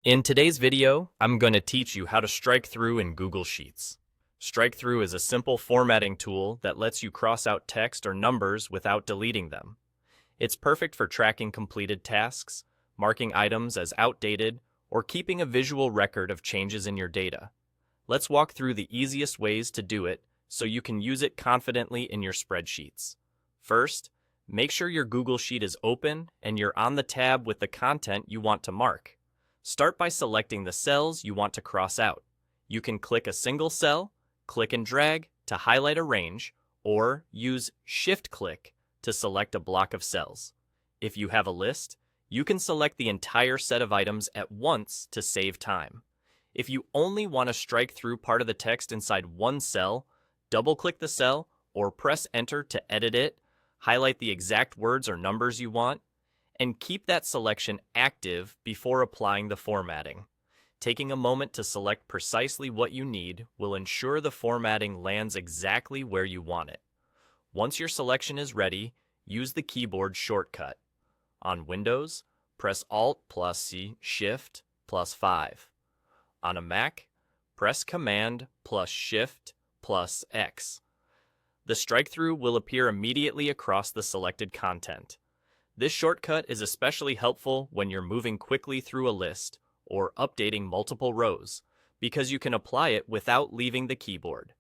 In today's video, I'm going to teach you how to strike through in Google Sheets. Strike through is a simple formatting tool that lets you cross out text or numbers without deleting them. It's perfect for tracking completed tasks, marking items as outdated, or keeping a visual record of changes in your data. Let's walk through the easiest ways to do it so you can use it confidently in your spreadsheets. First, make sure your Google Sheet is open and you're on the tab with the content you want to mark. Start by selecting the cells you want to cross out. You can click a single cell, click and drag to highlight a range, or use Shift-click to select a block of cells. If you have a list, you can select the entire set of items at once to save time. If you only want to strike through part of the text inside one cell, double-click the cell or press Enter to edit it, highlight the exact words or numbers you want, and keep that selection active before applying the formatting. Taking a moment to select precisely what you need will ensure the formatting lands exactly where you want it. Once your selection is ready, use the keyboard shortcut. On Windows, press Alt+C, Shift+5. On a Mac, press Command+Shift+X. The strike-through will appear immediately across the selected content. This shortcut is especially helpful when you're moving quickly through a list or updating multiple rows, because you can apply it without leaving the keyboard.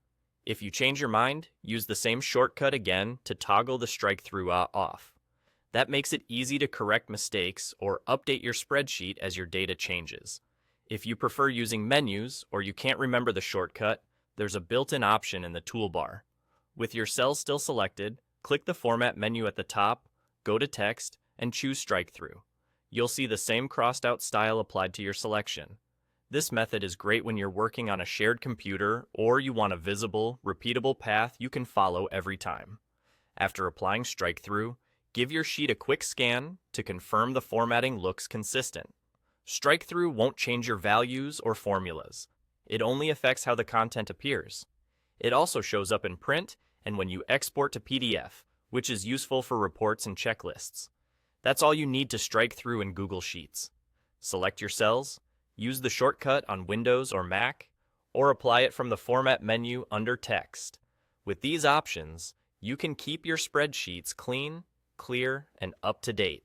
If you change your mind, use the same shortcut again to toggle the strike-through off. That makes it easy to correct mistakes or update your spreadsheet as your data changes. If you prefer using menus or you can't remember the shortcut, there's a built-in option in the toolbar. With your cells still selected, click the Format menu at the top, go to Text, and choose Strike-through. You'll see the same crossed-out style applied to your selection. This method is great when you're working on a shared computer or you want a visible, repeatable path you can follow every time. After applying Strike-through, give your sheet a quick scan to confirm the formatting looks consistent. Strike-through won't change your values or formulas. It only affects how the content appears. It also shows up in print and when you export to PDF, which is useful for reports and checklists. That's all you need to strike through in Google Sheets. Select your cells, use the shortcut on Windows or Mac, or apply it from the Format menu under Text. With these options, you can keep your spreadsheets clean, clear, and up to date.